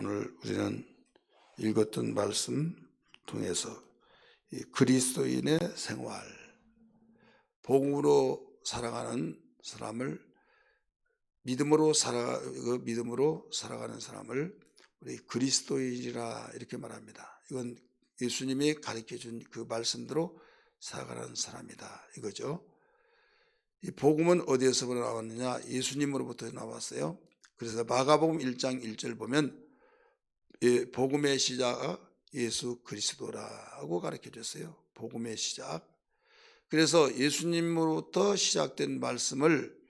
오늘 우리는 읽었던 말씀 통해서 이 그리스도인의 생활, 복음으로 살아가는 사람을 믿음으로 살아가는 사람을 우리 그리스도인이라 이렇게 말합니다. 이건 예수님이 가르쳐준 그 말씀대로 살아가는 사람이다 이거죠. 이 복음은 어디에서 나왔느냐? 예수님으로부터 나왔어요. 그래서 마가복음 1장 1절 보면 복음의 시작 예수 그리스도라고 가르쳐줬어요. 복음의 시작. 그래서 예수님으로부터 시작된 말씀을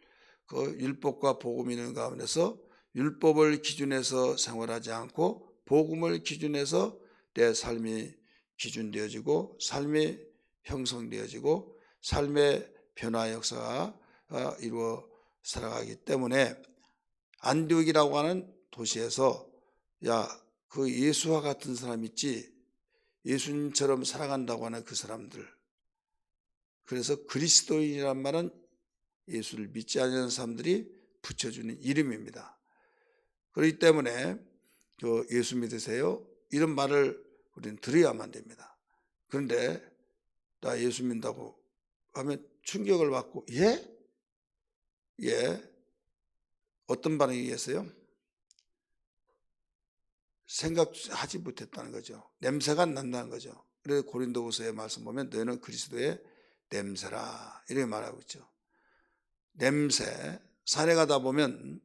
그 율법과 복음이 있는 가운데서 율법을 기준해서 생활하지 않고 복음을 기준해서 내 삶이 기준되어지고 삶이 형성되어지고 삶의 변화 역사가 이루어 살아가기 때문에 안디옥이라고 하는 도시에서 그 예수와 같은 사람 있지, 예수님처럼 살아간다고 하는 그 사람들, 그래서 그리스도인이란 말은 예수를 믿지 않는 사람들이 붙여주는 이름입니다. 그렇기 때문에 예수 믿으세요? 이런 말을 우리는 들어야만 됩니다. 그런데 나 예수 믿는다고 하면 충격을 받고 예? 어떤 반응이겠어요? 생각하지 못했다는 거죠. 냄새가 안 난다는 거죠. 그래서 고린도후서의 말씀 보면 너희는 그리스도의 냄새라 이렇게 말하고 있죠. 냄새, 산에 가다 보면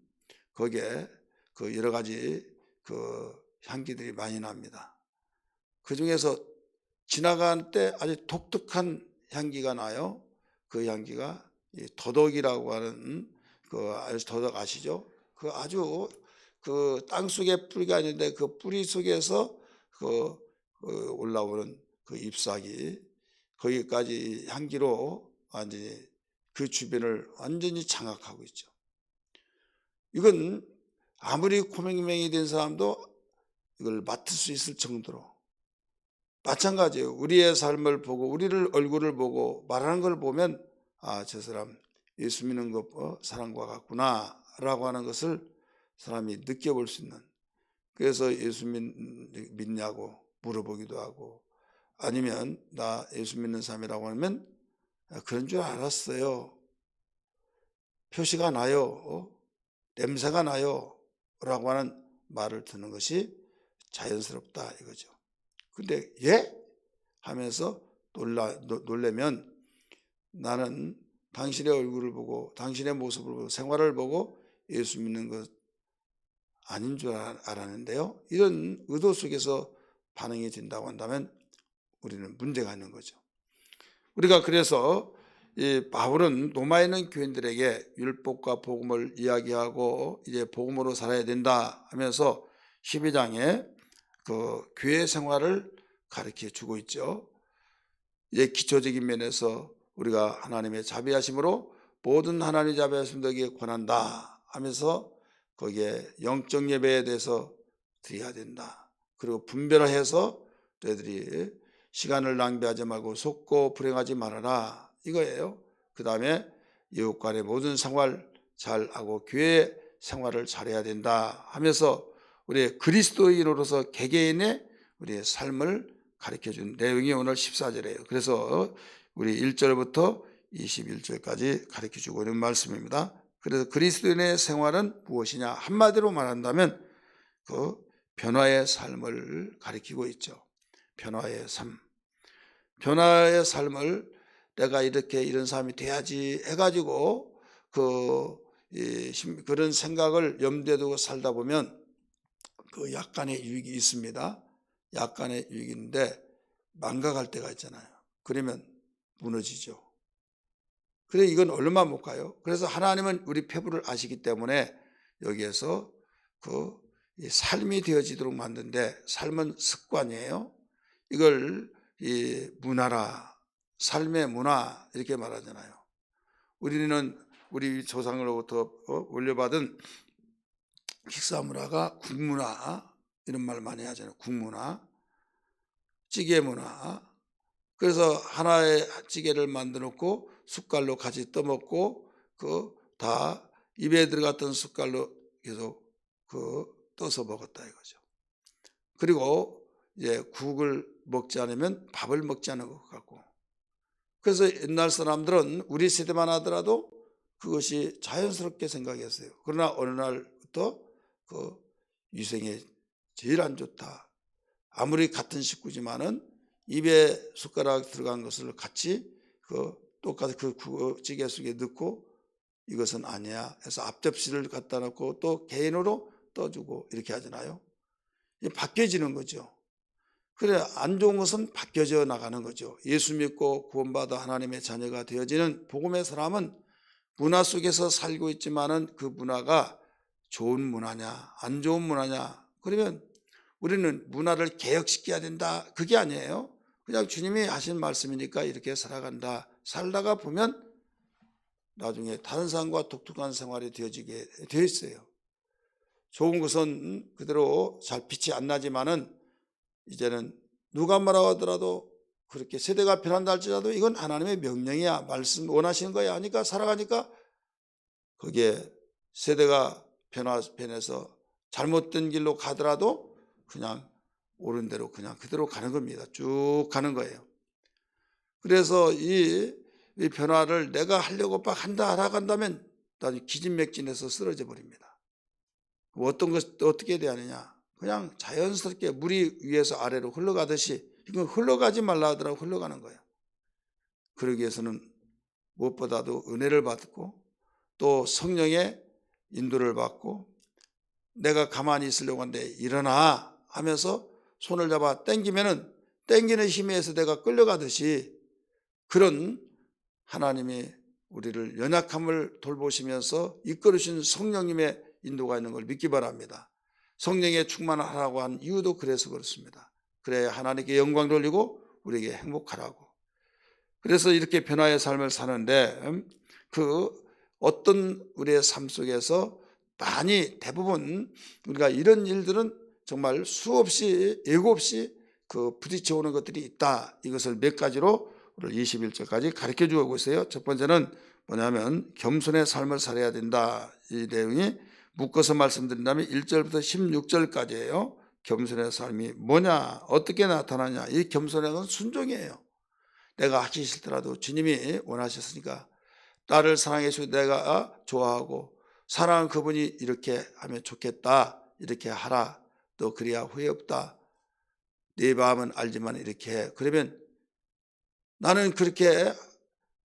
거기에 그 여러 가지 그 향기들이 많이 납니다. 그 중에서 지나갈 때 아주 독특한 향기가 나요. 그 향기가 더덕이라고 하는 더덕 아시죠? 그 아주 그 땅 속에 뿌리가 있는데 그 뿌리 속에서 올라오는 그 잎사귀, 거기까지 향기로 완전히 그 주변을 완전히 장악하고 있죠. 이건 아무리 코맹맹이 된 사람도 이걸 맡을 수 있을 정도로 마찬가지예요. 우리의 삶을 보고 우리를 얼굴을 보고 말하는 걸 보면 저 사람 예수 믿는 것 사람과 같구나 라고 하는 것을 사람이 느껴볼 수 있는, 그래서 예수 믿냐고 물어보기도 하고, 아니면 나 예수 믿는 사람이라고 하면 그런 줄 알았어요, 표시가 나요, 냄새가 나요 라고 하는 말을 듣는 것이 자연스럽다 이거죠. 근데 하면서 놀라면 나는 당신의 얼굴을 보고 당신의 모습을 보고 생활을 보고 예수 믿는 것 아닌 줄 알았는데요, 이런 의도 속에서 반응이 된다고 한다면 우리는 문제가 있는 거죠. 우리가 그래서 이 바울은 로마에 있는 교인들에게 율법과 복음을 이야기하고 이제 복음으로 살아야 된다 하면서 12장에 그 교회 생활을 가르쳐 주고 있죠. 이제 기초적인 면에서 우리가 하나님의 자비하심으로 모든 하나님의 자비하심 너에게 권한다 하면서 거기에 영적 예배에 대해서 드려야 된다. 그리고 분별해서 너희들이 시간을 낭비하지 말고 속고 불행하지 말아라 이거예요. 그 다음에 이웃간의 모든 생활 잘하고 교회 생활을 잘해야 된다 하면서 우리의 그리스도인으로서 개개인의 우리의 삶을 가르쳐준 내용이 오늘 14절이에요. 그래서 우리 1절부터 21절까지 가르쳐주고 있는 말씀입니다. 그래서 그리스도인의 생활은 무엇이냐? 한마디로 말한다면 그 변화의 삶을 가리키고 있죠. 변화의 삶. 변화의 삶을 내가 이런 사람이 돼야지 해가지고 그런 생각을 염두에 두고 살다 보면 그 약간의 유익이 있습니다. 약간의 유익인데 망각할 때가 있잖아요. 그러면 무너지죠. 그래 이건 얼마 못 가요. 그래서 하나님은 우리 패부를 아시기 때문에 여기에서 그 삶이 되어지도록 만드는데, 삶은 습관이에요. 이걸 이 문화라, 삶의 문화 이렇게 말하잖아요. 우리는 우리 조상으로부터 물려받은 식사 문화가 국문화 이런 말 많이 하잖아요. 국문화, 찌개 문화. 그래서 하나의 찌개를 만들어 놓고 숟갈로 같이 떠먹고 다 입에 들어갔던 숟갈로 계속 떠서 먹었다 이거죠. 그리고 이제 국을 먹지 않으면 밥을 먹지 않은 것 같고, 그래서 옛날 사람들은 우리 세대만 하더라도 그것이 자연스럽게 생각했어요. 그러나 어느 날부터 그 위생에 제일 안 좋다. 아무리 같은 식구지만은 입에 숟가락 들어간 것을 같이 똑같이 그 찌개 속에 넣고 이것은 아니야 해서 앞접시를 갖다 놓고 또 개인으로 떠주고 이렇게 하잖아요. 바뀌어지는 거죠. 그래, 안 좋은 것은 바뀌어져 나가는 거죠. 예수 믿고 구원받아 하나님의 자녀가 되어지는 복음의 사람은 문화 속에서 살고 있지만은 그 문화가 좋은 문화냐 안 좋은 문화냐, 그러면 우리는 문화를 개혁시켜야 된다, 그게 아니에요. 그냥 주님이 하신 말씀이니까 이렇게 살아간다. 살다가 보면 나중에 다른 사람과 독특한 생활이 되어지게 되어 있어요. 좋은 것은 그대로 잘 빛이 안 나지만은 이제는 누가 뭐라고 하더라도 그렇게 세대가 변한다 할지라도 이건 하나님의 명령이야, 말씀 원하시는 거야 하니까 살아가니까 거기에 세대가 변해서 잘못된 길로 가더라도 그냥 옳은 대로 그냥 그대로 가는 겁니다. 쭉 가는 거예요. 그래서 이 변화를 내가 하려고 막 하라고 한다면 나중에 기진맥진해서 쓰러져 버립니다. 어떤 것 어떻게 돼야 하느냐, 그냥 자연스럽게 물이 위에서 아래로 흘러가듯이 이건 흘러가지 말라 하더라도 흘러가는 거예요. 그러기 위해서는 무엇보다도 은혜를 받고 또 성령의 인도를 받고 내가 가만히 있으려고 하는데 일어나 하면서 손을 잡아 당기면은 당기는 힘에 의해서 내가 끌려가듯이 그런 하나님이 우리를 연약함을 돌보시면서 이끌으신 성령님의 인도가 있는 걸 믿기 바랍니다. 성령에 충만하라고 한 이유도 그래서 그렇습니다. 그래야 하나님께 영광 돌리고 우리에게 행복하라고. 그래서 이렇게 변화의 삶을 사는데 그 어떤 우리의 삶 속에서 많이 대부분 우리가 이런 일들은 정말 수없이 예고 없이 부딪혀 오는 것들이 있다. 이것을 몇 가지로 오늘 21절까지 가르쳐 주고 있어요. 첫 번째는 뭐냐면 겸손의 삶을 살아야 된다. 이 내용이 묶어서 말씀드린다면 1절부터 16절까지예요. 겸손의 삶이 뭐냐, 어떻게 나타나냐. 이 겸손의 건 순종이에요. 내가 하기 싫더라도 주님이 원하셨으니까 나를 사랑해 주시고 내가 좋아하고 사랑하는 그분이 이렇게 하면 좋겠다, 이렇게 하라, 또 그래야 후회 없다, 네 마음은 알지만 이렇게 해. 그러면 나는 그렇게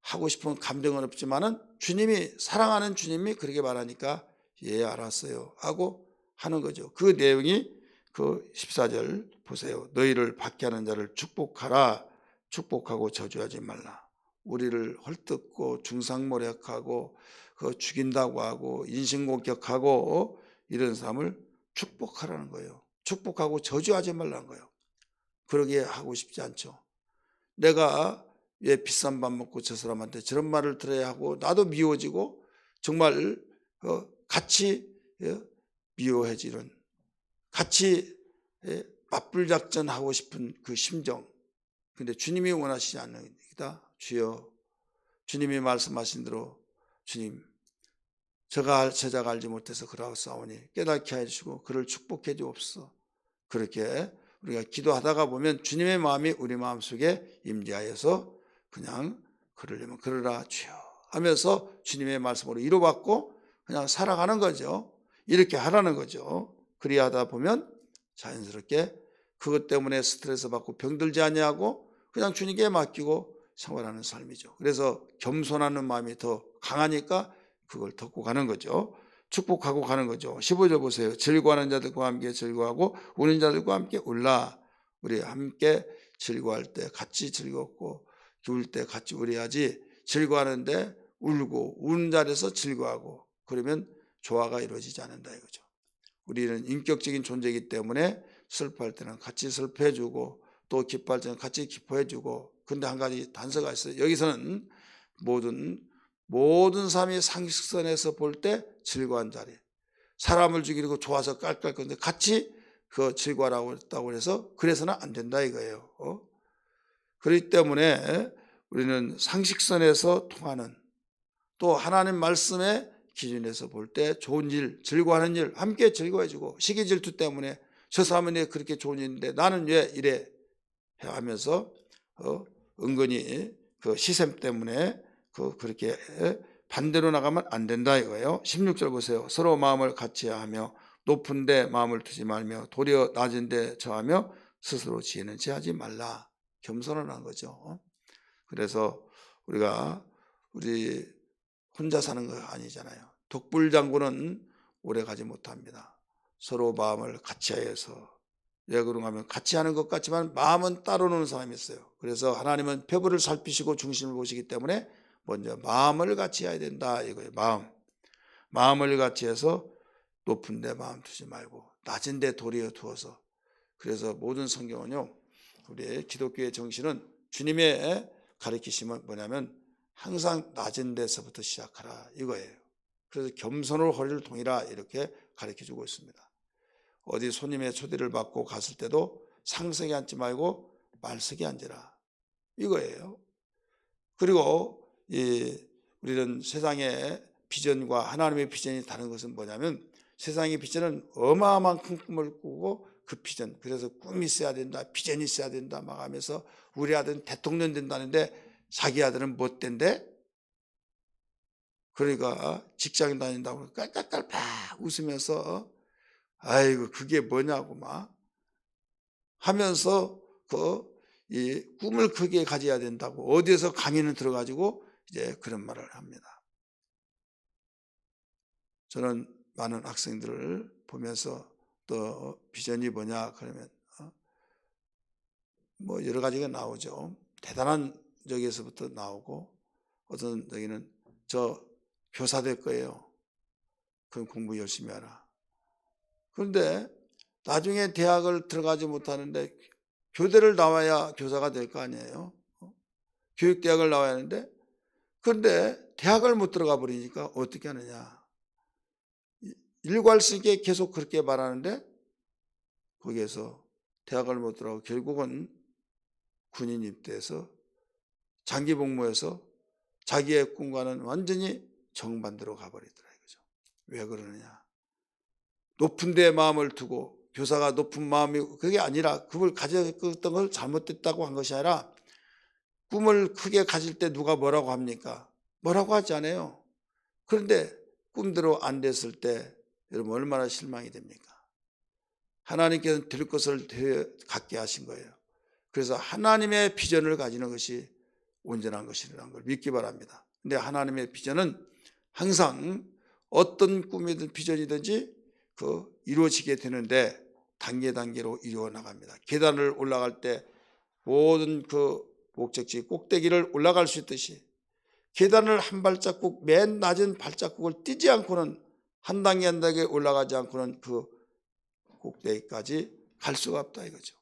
하고 싶은 감정은 없지만은 주님이, 사랑하는 주님이 그렇게 말하니까 예 알았어요 하고 하는 거죠. 그 내용이 그 14절 보세요. 너희를 박해하는 자를 축복하라. 축복하고 저주하지 말라. 우리를 헐뜯고 중상모략하고 죽인다고 하고 인신공격하고 이런 사람을 축복하라는 거예요. 축복하고 저주하지 말라는 거예요. 그러게 하고 싶지 않죠. 내가 왜 비싼 밥 먹고 저 사람한테 저런 말을 들어야 하고 나도 미워지고 정말 같이 미워해지는, 같이 맞불작전하고 싶은 그 심정. 근데 주님이 원하시지 않는 이다. 주여, 주님이 말씀하신 대로 주님 제자가 알지 못해서 그러하사오니 깨닫게 해주시고 그를 축복해 주옵소서. 그렇게 우리가 기도하다가 보면 주님의 마음이 우리 마음속에 임재하여서 그냥 그러려면 그러라 주여 하면서 주님의 말씀으로 위로받고 그냥 살아가는 거죠. 이렇게 하라는 거죠. 그리하다 보면 자연스럽게 그것 때문에 스트레스 받고 병들지 아니하고 그냥 주님께 맡기고 생활하는 삶이죠. 그래서 겸손하는 마음이 더 강하니까 그걸 덮고 가는 거죠. 축복하고 가는 거죠. 15절 보세요. 즐거워하는 자들과 함께 즐거워하고 우는 자들과 함께 울라. 우리 함께 즐거워할 때 같이 즐겁고 기울 때 같이 울어야지, 즐거워하는데 울고 우는 자리에서 즐거워하고 그러면 조화가 이루어지지 않는다 이거죠. 우리는 인격적인 존재이기 때문에 슬퍼할 때는 같이 슬퍼해주고 또 기뻐할 때는 같이 기뻐해주고, 근데 한 가지 단서가 있어요. 여기서는 모든 사람이 상식선에서 볼 때 즐거워한 자리, 사람을 죽이고 좋아서 깔깔 거는데 같이 즐거워하라고 했다고 해서 그래서는 안 된다 이거예요. 그렇기 때문에 우리는 상식선에서 통하는, 또 하나님 말씀의 기준에서 볼 때 좋은 일, 즐거워하는 일 함께 즐거워해주고, 시기 질투 때문에 저 사람은 왜 그렇게 좋은 일인데 나는 왜 이래 하면서 은근히 그 시샘 때문에 그렇게 반대로 나가면 안 된다 이거예요. 16절 보세요. 서로 마음을 같이 하며 높은 데 마음을 두지 말며 도리어 낮은 데 처하며 스스로 지혜는 취하지 말라. 겸손을 한 거죠. 그래서 우리 혼자 사는 거 아니잖아요. 독불장군은 오래 가지 못합니다. 서로 마음을 같이 하여서, 왜 그런가 하면 같이 하는 것 같지만 마음은 따로 노는 사람이 있어요. 그래서 하나님은 표부를 살피시고 중심을 보시기 때문에 먼저 마음을 같이 해야 된다 이거예요. 마음을 같이 해서 높은 데 마음 두지 말고 낮은 데 도리어 두어서. 그래서 모든 성경은요, 우리 기독교의 정신은 주님의 가르치심은 뭐냐면 항상 낮은 데서부터 시작하라 이거예요. 그래서 겸손으로 허리를 동이라 이렇게 가르쳐주고 있습니다. 어디 손님의 초대를 받고 갔을 때도 상석에 앉지 말고 말석에 앉으라 이거예요. 그리고 우리는 세상의 비전과 하나님의 비전이 다른 것은 뭐냐면, 세상의 비전은 어마어마한 큰 꿈을 꾸고 그 비전, 그래서 꿈이 있어야 된다, 비전이 있어야 된다 막 하면서 우리 아들은 대통령 된다는데 자기 아들은 못 된대. 그러니까 직장 다닌다고 깔깔깔 팍 웃으면서 아이고 그게 뭐냐고 막 하면서 이 꿈을 크게 가져야 된다고 어디에서 강의는 들어가지고 이제 그런 말을 합니다. 저는 많은 학생들을 보면서 또 비전이 뭐냐 그러면 뭐 여러 가지가 나오죠. 대단한 저기에서부터 나오고, 어떤 저기는 저 교사 될 거예요. 그럼 공부 열심히 하라. 그런데 나중에 대학을 들어가지 못하는데 교대를 나와야 교사가 될 거 아니에요. 교육대학을 나와야 하는데, 그런데 대학을 못 들어가 버리니까 어떻게 하느냐. 일괄성에 계속 그렇게 말하는데 거기에서 대학을 못 들어가고 결국은 군인 입대해서 장기 복무해서 자기의 꿈과는 완전히 정반대로 가버리더라 이거죠. 왜 그러느냐. 높은 데 마음을 두고, 교사가 높은 마음이 그게 아니라 그걸 가졌던 걸 잘못됐다고 한 것이 아니라, 꿈을 크게 가질 때 누가 뭐라고 합니까? 뭐라고 하지 않아요. 그런데 꿈대로 안 됐을 때 여러분 얼마나 실망이 됩니까? 하나님께서는 될 것을 갖게 하신 거예요. 그래서 하나님의 비전을 가지는 것이 온전한 것이라는 걸 믿기 바랍니다. 근데 하나님의 비전은 항상 어떤 꿈이든 비전이든지 이루어지게 되는데 단계로 이루어 나갑니다. 계단을 올라갈 때 모든 목적지 꼭대기를 올라갈 수 있듯이 계단을 한 발자국, 맨 낮은 발자국을 뛰지 않고는, 한 단계 한 단계 올라가지 않고는 그 꼭대기까지 갈 수가 없다 이거죠.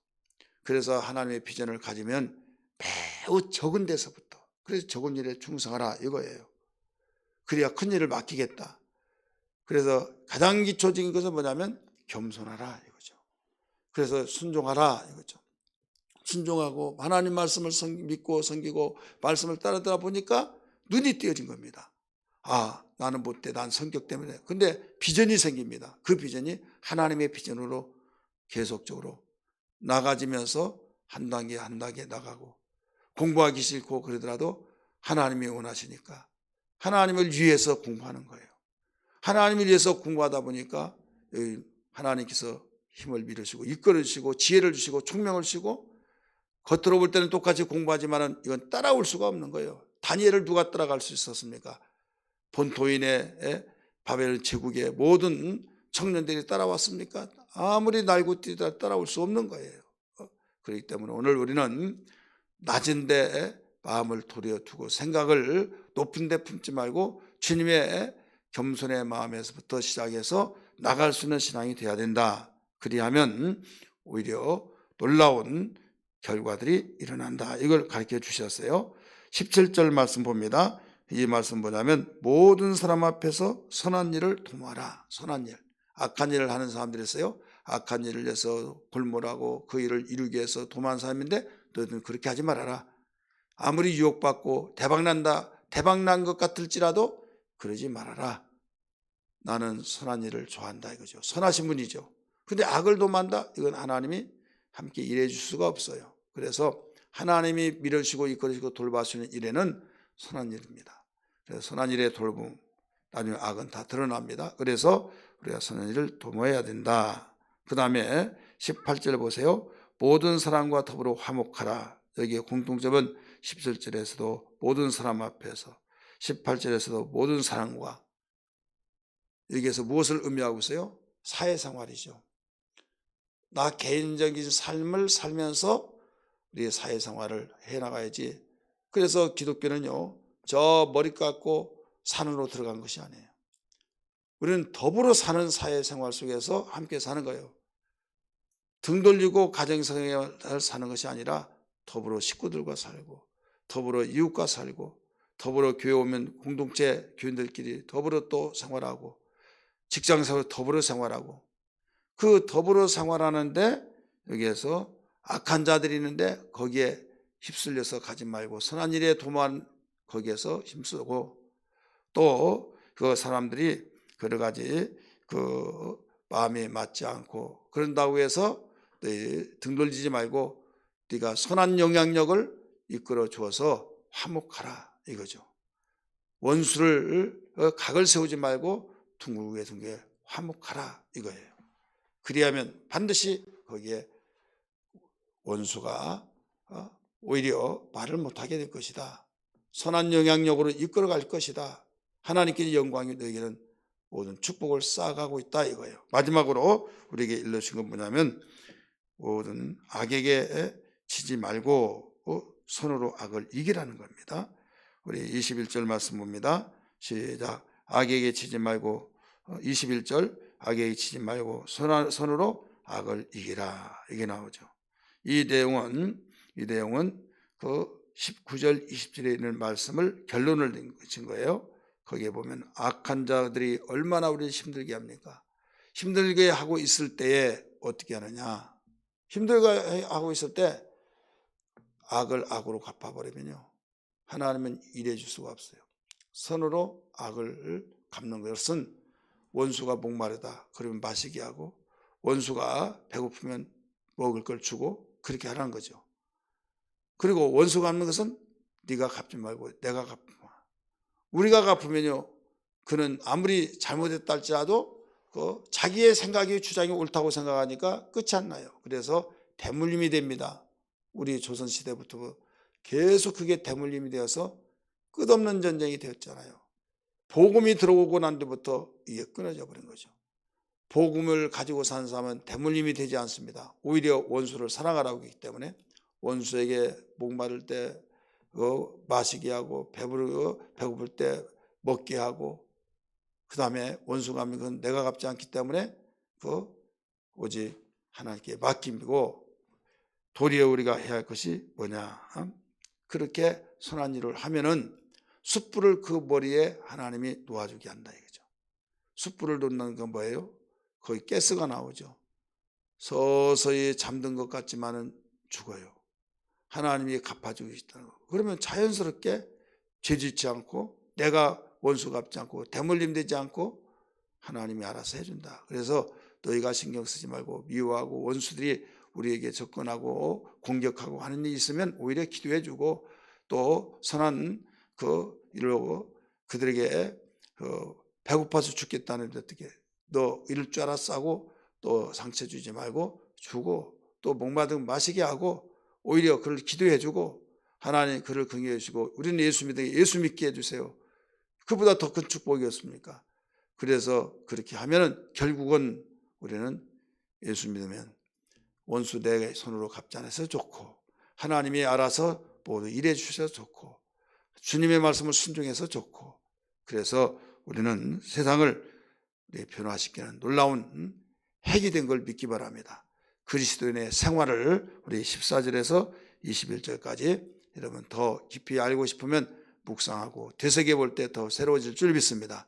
그래서 하나님의 비전을 가지면 매우 적은 데서부터, 그래서 적은 일에 충성하라 이거예요. 그래야 큰 일을 맡기겠다. 그래서 가장 기초적인 것은 뭐냐면 겸손하라 이거죠. 그래서 순종하라 이거죠. 순종하고 하나님 말씀을 믿고 섬기고 말씀을 따르다 보니까 눈이 띄어진 겁니다. 아, 나는 못돼. 난 성격 때문에. 근데 비전이 생깁니다. 그 비전이 하나님의 비전으로 계속적으로 나가지면서 한 단계 한 단계 나가고, 공부하기 싫고 그러더라도 하나님이 원하시니까 하나님을 위해서 공부하는 거예요. 하나님을 위해서 공부하다 보니까 하나님께서 힘을 밀으시고 이끌어 주시고 지혜를 주시고 총명을 주시고, 겉으로 볼 때는 똑같이 공부하지만 이건 따라올 수가 없는 거예요. 다니엘을 누가 따라갈 수 있었습니까? 본토인의 바벨 제국의 모든 청년들이 따라왔습니까? 아무리 날고 뛰다 따라올 수 없는 거예요. 그렇기 때문에 오늘 우리는 낮은 데 마음을 도리어 두고 생각을 높은 데 품지 말고 주님의 겸손의 마음에서부터 시작해서 나갈 수 있는 신앙이 되어야 된다. 그리하면 오히려 놀라운 결과들이 일어난다. 이걸 가르쳐 주셨어요. 17절 말씀 봅니다. 이 말씀 뭐냐면 모든 사람 앞에서 선한 일을 도모하라. 선한 일. 악한 일을 하는 사람들이 있어요. 악한 일을 해서 골몰하고 그 일을 이루기 위해서 도모하는 사람인데 너희들은 그렇게 하지 말아라. 아무리 유혹받고 대박난 것 같을지라도 그러지 말아라. 나는 선한 일을 좋아한다 이거죠. 선하신 분이죠. 근데 악을 도만다? 이건 하나님이 함께 일해 줄 수가 없어요. 그래서 하나님이 밀어주시고 이끌어주시고 돌봐주시는 일에는 선한 일입니다. 그래서 선한 일에 돌봄, 나중에 악은 다 드러납니다. 그래서 우리가 선한 일을 도모해야 된다. 그 다음에 18절 보세요. 모든 사람과 더불어 화목하라. 여기에 공통점은 17절에서도 모든 사람 앞에서, 18절에서도 모든 사람과, 여기에서 무엇을 의미하고 있어요? 사회생활이죠. 나 개인적인 삶을 살면서 우리의 사회생활을 해나가야지. 그래서 기독교는요, 저 머리 깎고 산으로 들어간 것이 아니에요. 우리는 더불어 사는 사회생활 속에서 함께 사는 거예요. 등 돌리고 가정생활을 사는 것이 아니라 더불어 식구들과 살고, 더불어 이웃과 살고, 더불어 교회 오면 공동체 교인들끼리 더불어 또 생활하고, 직장생활 더불어 생활하고, 그 더불어 생활하는데 여기에서 악한 자들이 있는데 거기에 휩쓸려서 가지 말고 선한 일에 도모한 거기에서 힘쓰고, 또 그 사람들이 여러 가지 그 마음에 맞지 않고 그런다고 해서 등 돌리지 말고 네가 선한 영향력을 이끌어 주어서 화목하라 이거죠. 원수를 각을 세우지 말고 둥글게 화목하라 이거예요. 그리하면 반드시 거기에 원수가 오히려 말을 못하게 될 것이다. 선한 영향력으로 이끌어갈 것이다. 하나님께 영광이 너에게는 모든 축복을 쌓아가고 있다 이거예요. 마지막으로 우리에게 일러주신 건 뭐냐면 모든 악에게 지지 말고 선으로 악을 이기라는 겁니다. 우리 21절 말씀 봅니다. 시작. 악에게 치지 말고 21절 악에게 치지 말고 선으로 악을 이기라 이게 나오죠. 이 내용은 그 19절 20절에 있는 말씀을 결론을 낸 거예요. 거기에 보면 악한 자들이 얼마나 우리를 힘들게 합니까? 힘들게 하고 있을 때에 어떻게 하느냐? 힘들게 하고 있을 때 악을 악으로 갚아버리면요, 하나님은 일해 줄 수가 없어요. 선으로 악을 갚는 것은 원수가 목마르다 그러면 마시게 하고, 원수가 배고프면 먹을 걸 주고 그렇게 하라는 거죠. 그리고 원수가 갚는 것은 네가 갚지 말고 내가 갚으면, 우리가 갚으면요, 그는 아무리 잘못했다 할지라도 그 자기의 생각이 주장이 옳다고 생각하니까 끝이 안 나요. 그래서 대물림이 됩니다. 우리 조선시대부터 계속 그게 대물림이 되어서 끝없는 전쟁이 되었잖아요. 복음이 들어오고 난 뒤부터 이게 끊어져 버린 거죠. 복음을 가지고 사는 사람은 대물림이 되지 않습니다. 오히려 원수를 사랑하라고 하기 때문에 원수에게 목마를 때 마시게 하고, 배고플 때 먹게 하고, 그 다음에 원수가 하면 그건 내가 갚지 않기 때문에 오직 하나님께 맡기고, 도리어 우리가 해야 할 것이 뭐냐? 그렇게 선한 일을 하면은 숯불을 그 머리에 하나님이 놓아주게 한다 이거죠. 숯불을 놓는 건 뭐예요? 거기 가스가 나오죠. 서서히 잠든 것 같지만은 죽어요. 하나님이 갚아주고 있다는 거. 그러면 자연스럽게 죄짓지 않고, 내가 원수 갚지 않고 대물림 되지 않고 하나님이 알아서 해준다. 그래서 너희가 신경 쓰지 말고, 미워하고 원수들이 우리에게 접근하고 공격하고 하는 일이 있으면 오히려 기도해주고, 또 선한 이러고 그들에게 배고파서 죽겠다는데 어떻게 너 이럴 줄 알았어 하고 또 상처 주지 말고 주고, 또 목마르면 마시게 하고, 오히려 그를 기도해주고, 하나님 그를 긍휼해 주시고, 우리는 예수 믿게 예수 믿게 해주세요. 그보다 더 큰 축복이었습니까? 그래서 그렇게 하면은 결국은 우리는 예수 믿으면 원수 내 손으로 갚지 않아서 좋고, 하나님이 알아서 모두 일해 주셔서 좋고, 주님의 말씀을 순종해서 좋고, 그래서 우리는 세상을 변화시키는 놀라운 핵이 된 걸 믿기 바랍니다. 그리스도인의 생활을 우리 14절에서 21절까지 여러분 더 깊이 알고 싶으면 묵상하고 되새겨 볼 때 더 새로워질 줄 믿습니다.